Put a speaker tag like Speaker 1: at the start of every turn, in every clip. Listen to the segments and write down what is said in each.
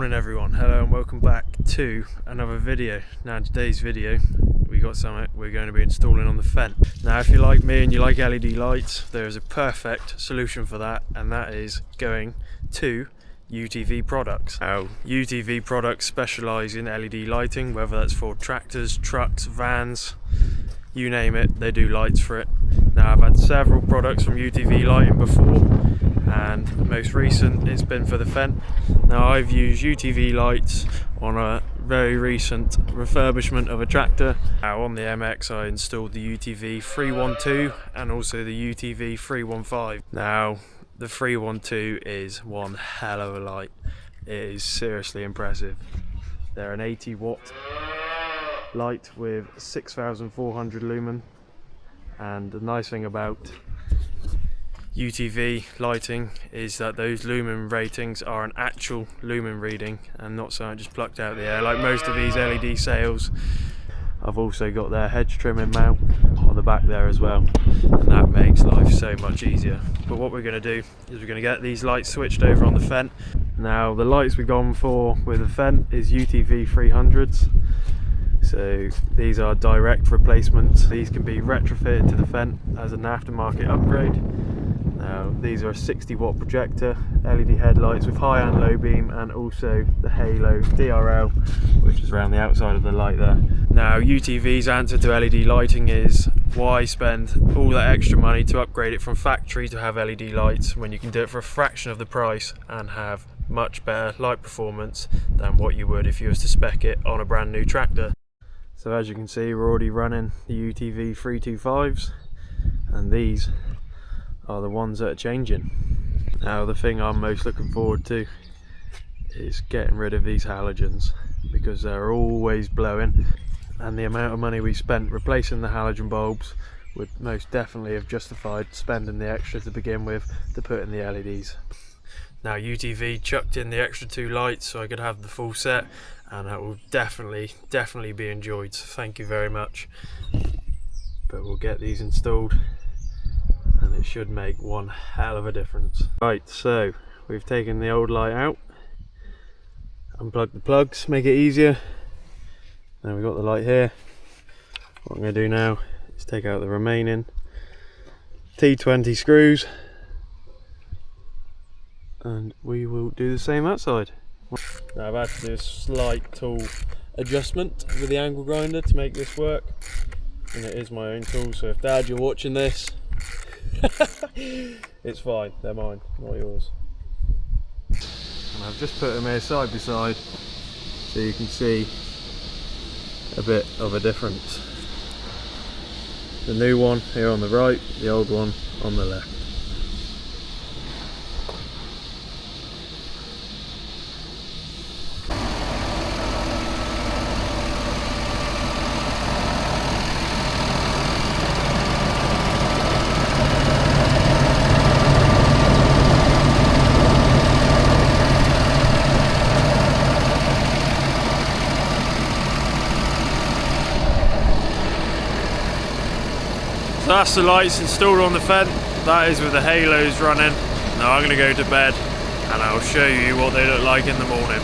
Speaker 1: Morning everyone, hello and welcome back to another video. Now in today's video we got something we're going to be installing on the Fendt. Now if you're like me and you like LED lights, there is a perfect solution for that, and that is going to UTV products. Now UTV products specialise in LED lighting, whether that's for tractors, trucks, vans, you name it, they do lights for it. Now I've had several products from UTV lighting before, and most recent it's been for the Fendt. Now I've used UTV lights on a very recent refurbishment of a tractor. Now on the MX I installed the UTV 312 and also the UTV 315. Now the 312 is one hell of a light. It is seriously impressive. They're an 80 watt light with 6,400 lumen, and the nice thing about UTV lighting is that those lumen ratings are an actual lumen reading and not something just plucked out of the air like most of these LED sales. I've also got their hedge trimming mount on the back there as well, and that makes life so much easier. But what we're going to do is we're going to get these lights switched over on the Fendt. Now the lights we've gone for with the Fendt is UTV 300s. So these are direct replacements. These can be retrofitted to the Fendt as an aftermarket upgrade. Now these are a 60 watt projector LED headlights with high and low beam, and also the Halo DRL, which is around the outside of the light there. Now UTV's answer to LED lighting is, why spend all that extra money to upgrade it from factory to have LED lights when you can do it for a fraction of the price and have much better light performance than what you would if you was to spec it on a brand new tractor. So as you can see, we're already running the UTV 325s, and these are the ones that are changing. Now the thing I'm most looking forward to is getting rid of these halogens, because they're always blowing, and the amount of money we spent replacing the halogen bulbs would most definitely have justified spending the extra to begin with to put in the LEDs. Now UTV chucked in the extra 2 lights so I could have the full set, and that will definitely be enjoyed, so thank you very much. But we'll get these installed and it should make one hell of a difference. Right, so we've taken the old light out, unplugged the plugs, make it easier. Now we've got the light here. What I'm going to do now is take out the remaining T20 screws, and we will do the same that side. Now I've had to do a slight tool adjustment with the angle grinder to make this work, and it is my own tool, so if Dad you're watching this, it's fine, they're mine, not yours. And I've just put them here side by side so you can see a bit of a difference. The new one here on the right, the old one on the left. So that's the lights installed on the Fendt. That is with the halos running. Now I'm going to go to bed and I'll show you what they look like in the morning.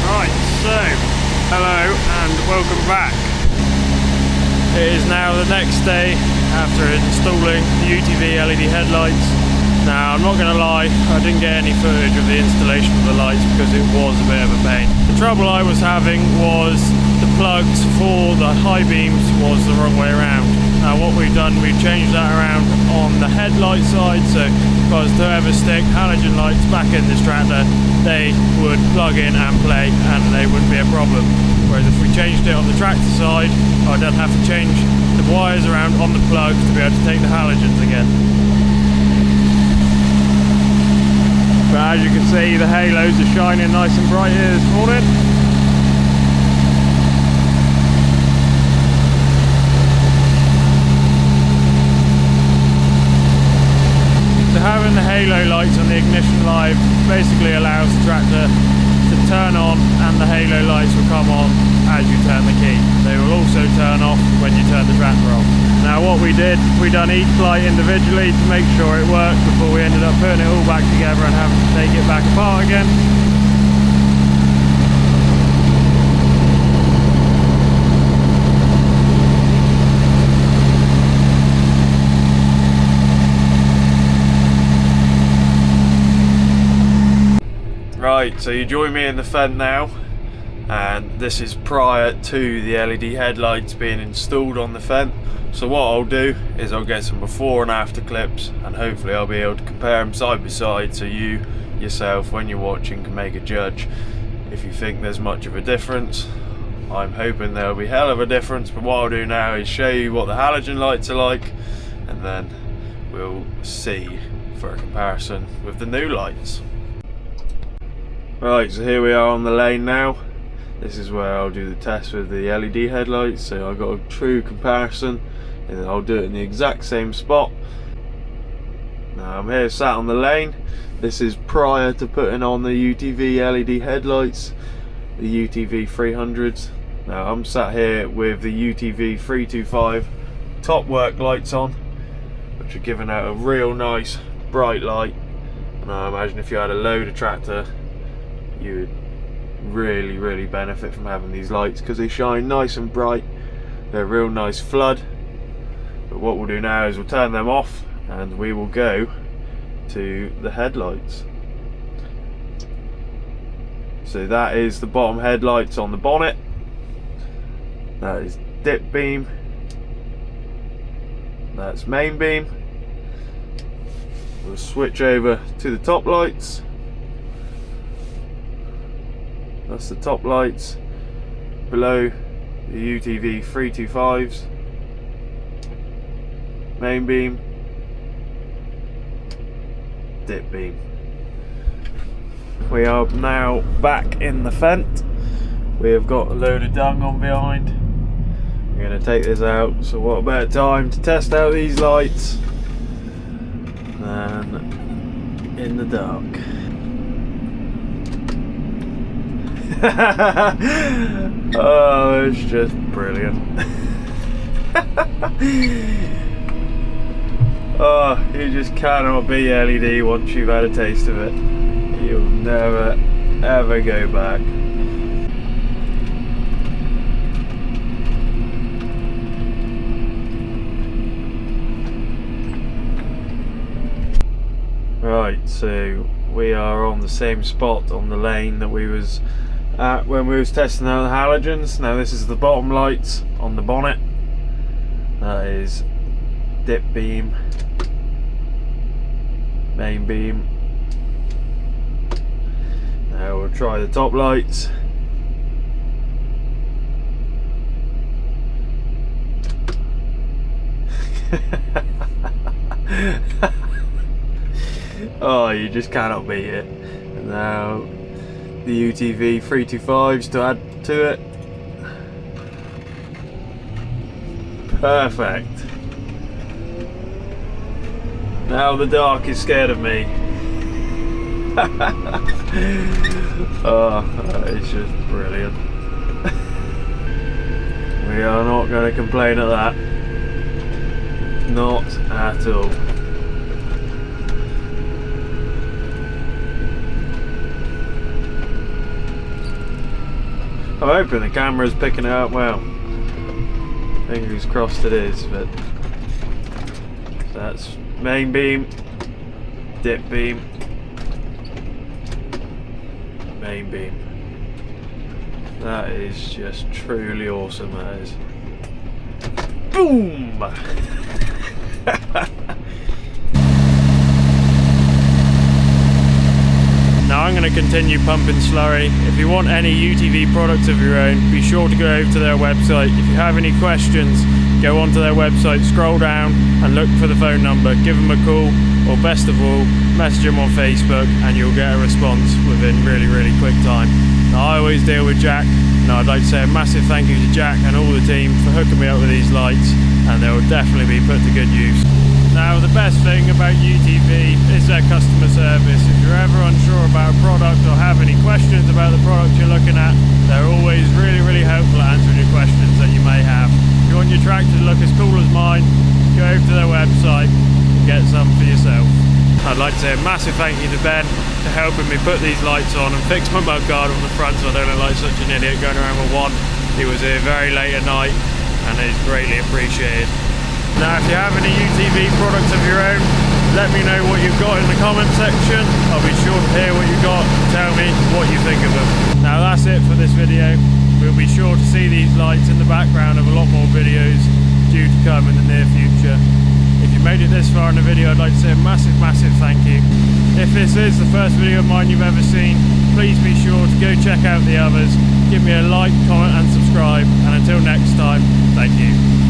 Speaker 1: Right, so hello and welcome back. It is now the next day after installing the UTV LED headlights. Now I'm not going to lie, I didn't get any footage of the installation of the lights because it was a bit of a pain. The trouble I was having was the plugs for the high beams was the wrong way around. Now what we've done, we've changed that around on the headlight side, so if I was to ever stick halogen lights back in this tractor, they would plug in and play and they wouldn't be a problem. Whereas if we changed it on the tractor side, I'd then have to change the wires around on the plugs to be able to take the halogens again. But as you can see, the halos are shining nice and bright here this morning. So having the halo lights on the ignition live basically allows the tractor to turn on and the halo lights will come on as you turn the key. They will also turn off when you turn the tractor off. Now what we done each light individually to make sure it worked before we ended up putting it all back together and having to take it back apart again. Right, so you join me in the Fendt now, and this is prior to the LED headlights being installed on the Fendt. So what I'll do is I'll get some before and after clips, and hopefully I'll be able to compare them side by side so you yourself, when you're watching, can make a judge if you think there's much of a difference. I'm hoping there'll be hell of a difference, but what I'll do now is show you what the halogen lights are like, and then we'll see for a comparison with the new lights. Right, so here we are on the lane now. This is where I'll do the test with the LED headlights, so I've got a true comparison, and I'll do it in the exact same spot. Now I'm here sat on the lane. This is prior to putting on the UTV LED headlights, the UTV 300s. Now I'm sat here with the UTV 325 top work lights on, which are giving out a real nice bright light. And I imagine if you had a loader tractor, you would really benefit from having these lights because they shine nice and bright. They're a real nice flood. But what we'll do now is we'll turn them off and we will go to the headlights. So that is the bottom headlights on the bonnet. That is dip beam. That's main beam. We'll switch over to the top lights. That's the top lights below the UTV 325s. Main beam, dip beam. We are now back in the Fendt. We have got a load of dung on behind. We're going to take this out, so what better time to test out these lights than in the dark. Oh, it's just brilliant. Oh, you just cannot be LED once you've had a taste of it. You'll never ever go back. Right, so we are on the same spot on the lane that we was at when we was testing out the halogens. Now this is the bottom lights on the bonnet. That is dip beam, main beam. Now we'll try the top lights. Oh, you just cannot beat it. Now the UTV 325s to add to it. Perfect. Now the dark is scared of me. Oh, it's just brilliant. We are not going to complain at that. Not at all. I'm hoping the camera's picking it up well. Fingers crossed it is, but that's main beam, dip beam, main beam. That is just truly awesome, that is. Boom! Now I'm going to continue pumping slurry. If you want any UTV products of your own, be sure to go over to their website. If you have any questions, go onto their website, scroll down and look for the phone number, give them a call, or best of all, message them on Facebook and you'll get a response within really quick time. Now, I always deal with Jack, and I'd like to say a massive thank you to Jack and all the team for hooking me up with these lights, and they will definitely be put to good use. Now the best thing about UTV is their customer service. If you're ever unsure about a product or have any questions about the product you're looking at, they're always really helpful at answering your questions that you may have. If you want your tractor to look as cool as mine, go over to their website and get some for yourself. I'd like to say a massive thank you to Ben for helping me put these lights on and fix my mud guard on the front so I don't look like such an idiot going around with one. He was here very late at night and it's greatly appreciated. Now if you have any UTV products of your own, let me know what you've got in the comment section. I'll be sure to hear what you've got and tell me what you think of them. Now that's it for this video. We'll be sure to see these lights in the background of a lot more videos due to come in the near future. If you made it this far in the video, I'd like to say a massive thank you. If this is the first video of mine you've ever seen, please be sure to go check out the others. Give me a like, comment and subscribe, and until next time, thank you.